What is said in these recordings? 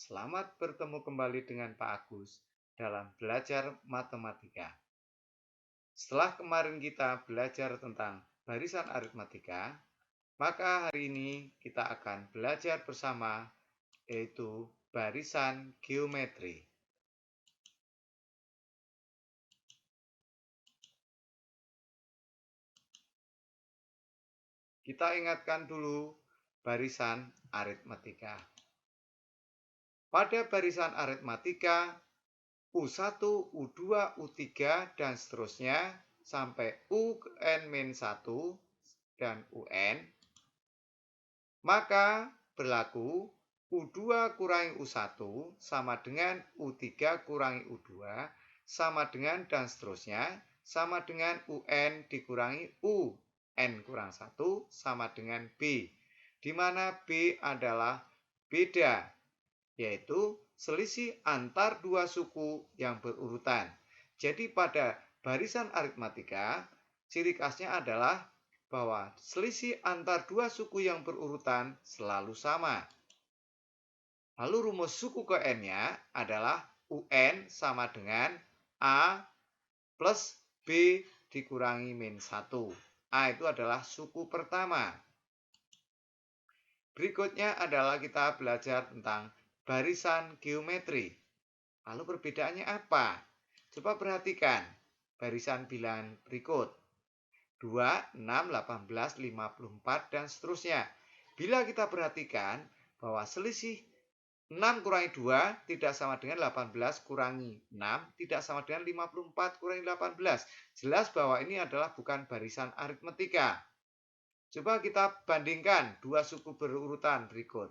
Selamat bertemu kembali dengan Pak Agus dalam belajar matematika. Setelah kemarin kita belajar tentang barisan aritmatika, maka hari ini kita akan belajar bersama yaitu barisan geometri. Kita ingatkan dulu barisan aritmatika. Pada barisan aritmatika, U1, U2, U3, dan seterusnya sampai UN-1 dan UN, maka berlaku U2 kurangi U1 sama dengan U3 kurangi U2 sama dengan dan seterusnya sama dengan UN dikurangi UN kurang 1 sama dengan B, di mana B adalah beda, yaitu selisih antar dua suku yang berurutan. Jadi pada barisan aritmatika, ciri khasnya adalah bahwa selisih antar dua suku yang berurutan selalu sama. Lalu rumus suku ke N-nya adalah UN sama dengan A plus B dikurangi min 1. A itu adalah suku pertama. Berikutnya adalah kita belajar tentang barisan geometri. Lalu perbedaannya apa? Coba perhatikan barisan bilangan berikut. 2, 6, 18, 54, dan seterusnya. Bila kita perhatikan bahwa selisih 6 kurangi 2 tidak sama dengan 18 kurangi 6 tidak sama dengan 54 kurangi 18. Jelas bahwa ini adalah bukan barisan aritmatika. Coba kita bandingkan dua suku berurutan berikut.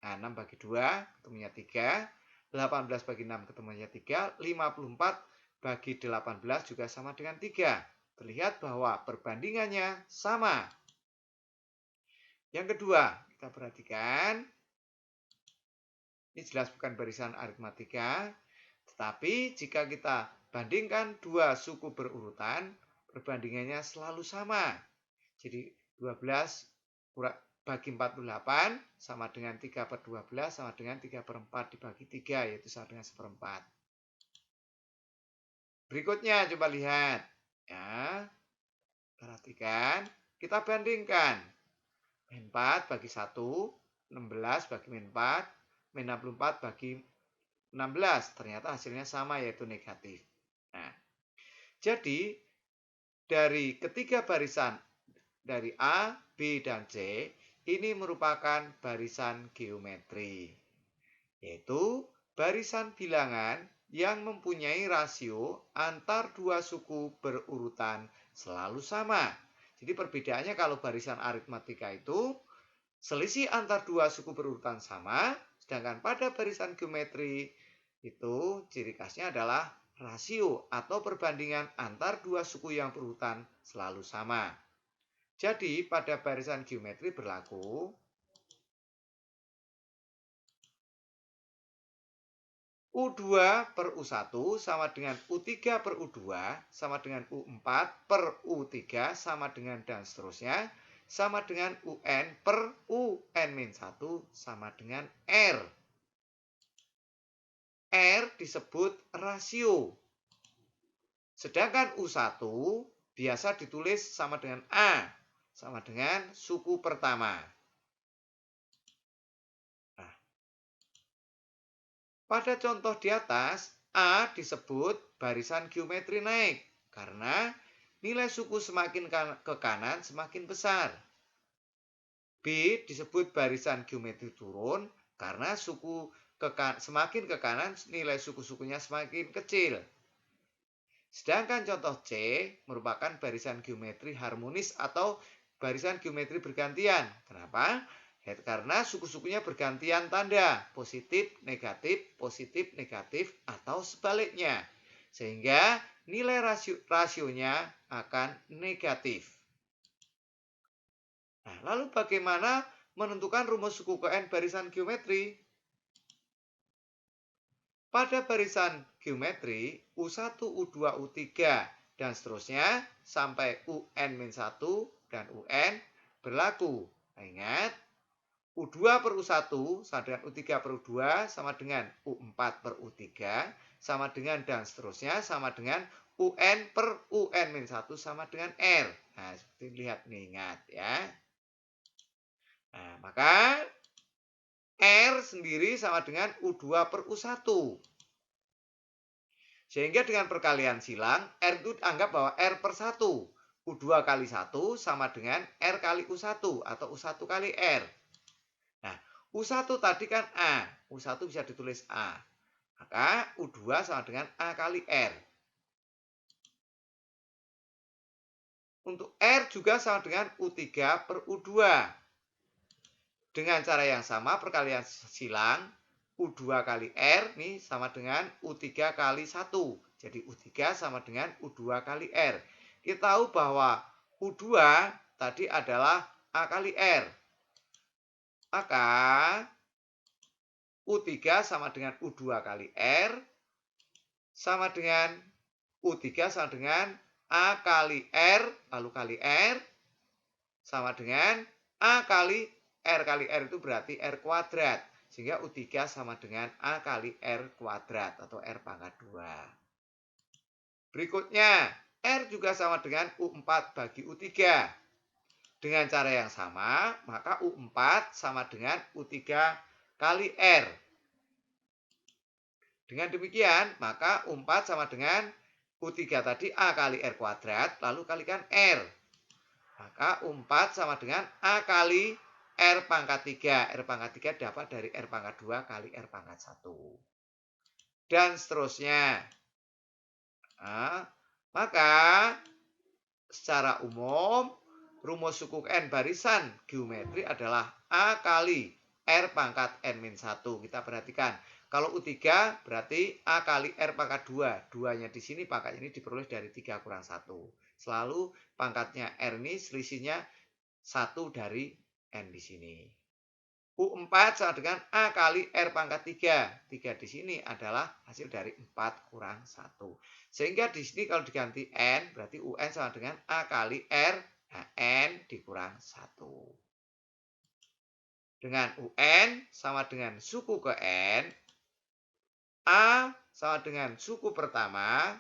Nah, 6 bagi 2 ketemunya 3, 18 bagi 6 ketemunya 3, 54 bagi 18 juga sama dengan 3. Terlihat bahwa perbandingannya sama. Yang kedua, kita perhatikan. Ini jelas bukan barisan aritmatika, tetapi jika kita bandingkan dua suku berurutan, perbandingannya selalu sama. Jadi 12 bagi 48 sama dengan 3 per 12 sama dengan 3 per 4 dibagi 3, yaitu sama dengan seperempat. Berikutnya coba lihat. Ya, perhatikan. Kita bandingkan. Min 4 bagi 1, 16 bagi min 4, min 64 bagi 16. Ternyata hasilnya sama, yaitu negatif. Nah, jadi dari ketiga barisan dari A, B, dan C, ini merupakan barisan geometri, yaitu barisan bilangan yang mempunyai rasio antar dua suku berurutan selalu sama. Jadi perbedaannya kalau barisan aritmatika itu selisih antar dua suku berurutan sama, sedangkan pada barisan geometri itu ciri khasnya adalah rasio atau perbandingan antar dua suku yang berurutan selalu sama. Jadi pada barisan geometri berlaku U2 per U1 sama dengan U3 per U2 sama dengan U4 per U3 sama dengan dan seterusnya sama dengan UN per UN-1 sama dengan R. R disebut rasio. Sedangkan U1 biasa ditulis sama dengan A, sama dengan suku pertama. Nah, pada contoh di atas, A disebut barisan geometri naik karena nilai suku semakin ke kanan semakin besar. B disebut barisan geometri turun karena suku semakin ke kanan nilai suku-sukunya semakin kecil. Sedangkan contoh C merupakan barisan geometri harmonis atau barisan geometri bergantian. Kenapa? Ya, karena suku-sukunya bergantian tanda, positif, negatif, atau sebaliknya. Sehingga nilai rasionya akan negatif. Nah, lalu bagaimana menentukan rumus suku ke N barisan geometri? Pada barisan geometri U1, U2, U3, dan seterusnya sampai UN-1 dan UN berlaku. Ingat, U2 per U1 sama dengan U3 per U2 sama dengan U4 per U3 sama dengan dan seterusnya sama dengan UN per UN-1 sama dengan R. Nah, seperti lihat nih, ingat ya. Nah, maka R sendiri sama dengan U2 per U1. Sehingga dengan perkalian silang, R itu anggap bahwa R per 1. U2 kali 1 sama dengan R kali U1 atau U1 kali R. Nah, U1 tadi kan A. U1 bisa ditulis A. Maka U2 sama dengan A kali R. Untuk R juga sama dengan U3 per U2. Dengan cara yang sama, perkalian silang, U2 kali R nih sama dengan U3 kali 1. Jadi U3 sama dengan U2 kali R. Kita tahu bahwa U2 tadi adalah A kali R. Maka U3 sama dengan U2 kali R sama dengan U3 sama dengan A kali R, lalu kali R sama dengan A kali R itu berarti R kuadrat. Sehingga U3 sama dengan A kali R kuadrat atau R pangkat 2. Berikutnya, R juga sama dengan U4 bagi U3. Dengan cara yang sama, maka U4 sama dengan U3 kali R. Dengan demikian, maka U4 sama dengan U3 tadi A kali R kuadrat, lalu kalikan R. Maka U4 sama dengan A kali R pangkat 3. R pangkat 3 dapat dari R pangkat 2 kali R pangkat 1. Dan seterusnya. Nah, maka secara umum, rumus suku N barisan geometri adalah A kali R pangkat N-1. Kita perhatikan. Kalau U3 berarti A kali R pangkat 2. 2-nya di sini, pangkatnya ini diperoleh dari 3 kurang 1. Selalu pangkatnya R ini selisihnya 1 dari N di sini. U4 sama dengan A kali R pangkat 3. 3 di sini adalah hasil dari 4 kurang 1. Sehingga di sini kalau diganti N, berarti UN sama dengan A kali R, nah N dikurang 1. Dengan UN sama dengan suku ke N, A sama dengan suku pertama,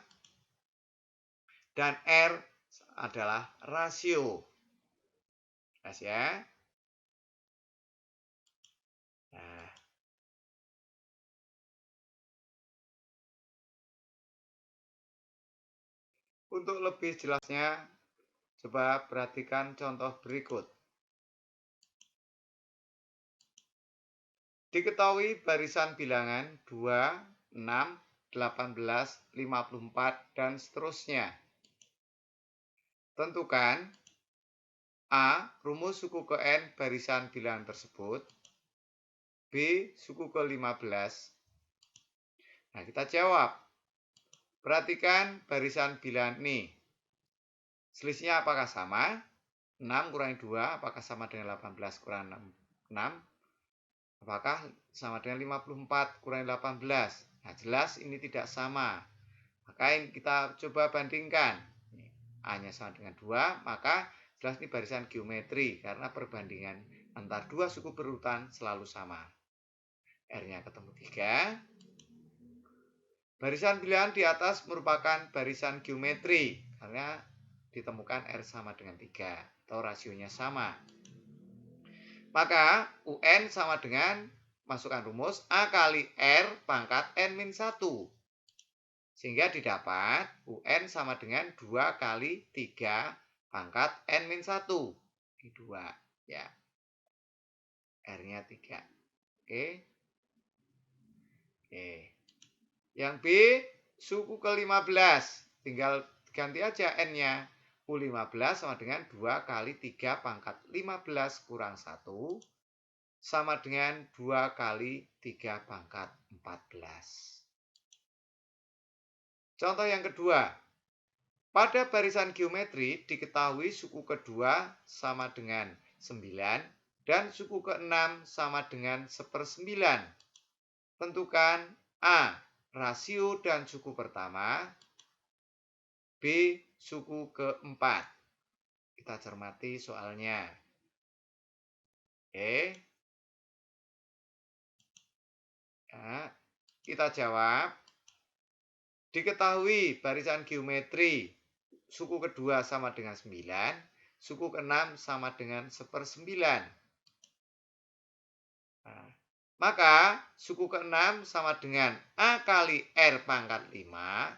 dan R adalah rasio. Jelas ya? Nah, untuk lebih jelasnya, coba perhatikan contoh berikut. Diketahui barisan bilangan 2, 6, 18, 54, dan seterusnya. Tentukan A. Rumus suku ke N barisan bilangan tersebut. B. Suku ke 15. Nah, kita jawab. Perhatikan barisan bilangan ini. Selisihnya apakah sama? 6 kurangi 2, apakah sama dengan 18 kurang 6? Apakah sama dengan 54 kurangi 18? Nah, jelas ini tidak sama. Maka yang kita coba bandingkan. A-nya sama dengan 2, maka jelas ini barisan geometri karena perbandingan antar dua suku berurutan selalu sama. R-nya ketemu 3. Barisan bilangan di atas merupakan barisan geometri karena ditemukan R sama dengan 3 atau rasionya sama. Maka UN sama dengan, masukkan rumus, A kali R pangkat N-1. Sehingga didapat UN sama dengan 2 kali 3 pangkat N-1. Ini 2. Ya. R-nya 3. Oke. Oke. Yang B, suku ke-15. Tinggal ganti aja N-nya. U15 sama dengan 2 kali 3 pangkat 15 kurang 1 sama dengan 2 kali 3 pangkat 14. Contoh yang kedua. Pada barisan geometri diketahui suku kedua sama dengan 9 dan suku ke-6 sama dengan 1/9. Tentukan A. Rasio dan suku pertama. B. Suku ke-4. Kita cermati soalnya. Oke. Ya, kita jawab. Diketahui barisan geometri suku kedua sama dengan 9, suku keenam sama dengan 1/9. Nah, maka suku keenam sama dengan A kali R pangkat 5.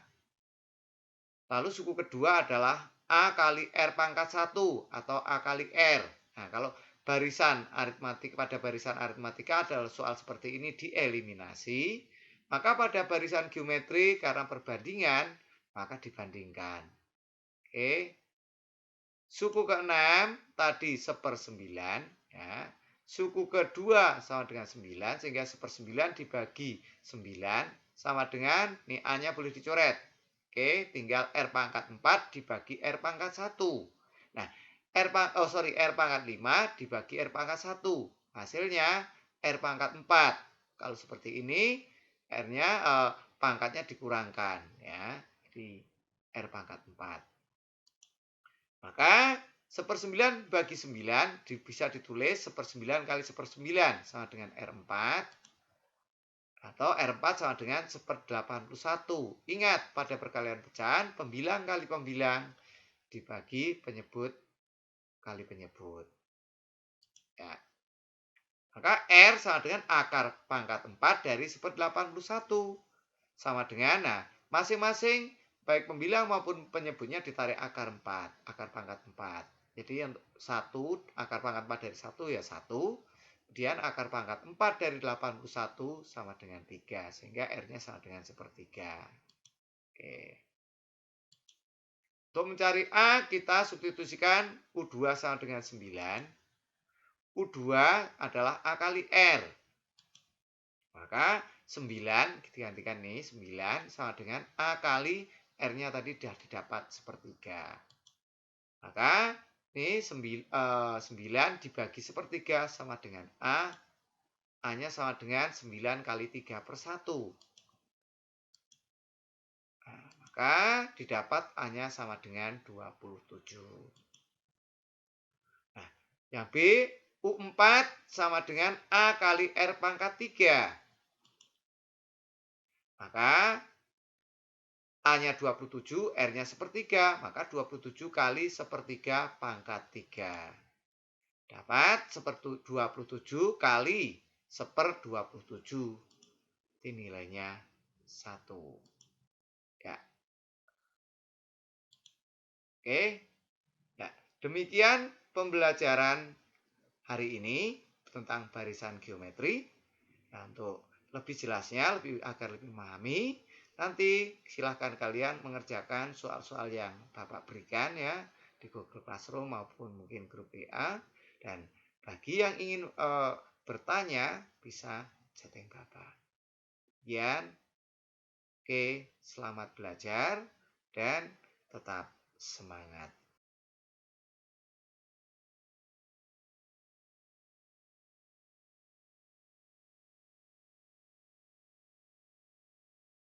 Lalu suku kedua adalah A kali R pangkat 1 atau A kali R. Nah, kalau pada barisan aritmatika adalah soal seperti ini dieliminasi, maka pada barisan geometri karena perbandingan, maka dibandingkan. Oke. Suku ke-6 tadi 1/9. Ya. Suku kedua sama dengan 9, sehingga 1/9 dibagi 9 sama dengan, nih A-nya boleh dicoret. Oke, tinggal R pangkat 4 dibagi R pangkat 1. Nah, R pangkat 5 dibagi R pangkat 1. Hasilnya R pangkat 4. Kalau seperti ini, R-nya pangkatnya dikurangkan. Ya. Jadi R pangkat 4. Maka 1/9 bagi 9 bisa ditulis 1/9 kali 1/9 sama dengan R4. Atau R4 sama dengan 1/81. Ingat, pada perkalian pecahan, pembilang kali pembilang dibagi penyebut kali penyebut. Ya. Maka R sama dengan akar pangkat 4 dari 1/81. Sama dengan, nah, masing-masing baik pembilang maupun penyebutnya ditarik akar 4, akar pangkat 4. Jadi untuk 1, akar pangkat 4 dari 1 ya 1. Kemudian akar pangkat 4 dari 81 sama dengan 3. Sehingga R-nya sama dengan 1/3. Oke. Untuk mencari A, kita substitusikan U2 sama dengan 9. U2 adalah A kali R. Maka 9 digantikan nih, 9 sama dengan A kali R-nya tadi sudah didapat 1/3. Maka ini 9 dibagi 1/3 sama dengan A. A-nya sama dengan 9 kali 3/1. Nah, maka didapat A-nya sama dengan 27. Nah, yang B, U4 sama dengan A kali R pangkat 3. Maka A-nya 27, R-nya 1/3, maka 27 kali 1/3 pangkat 3. Dapat 27 kali 1/27. Ini nilainya 1. Ya. Oke. Ya, demikian pembelajaran hari ini tentang barisan geometri. Nah, untuk lebih jelasnya, agar lebih memahami, nanti silahkan kalian mengerjakan soal-soal yang Bapak berikan ya di Google Classroom maupun mungkin grup WA. Dan bagi yang ingin bertanya, bisa chatting Bapak. Sekian. Oke, selamat belajar dan tetap semangat.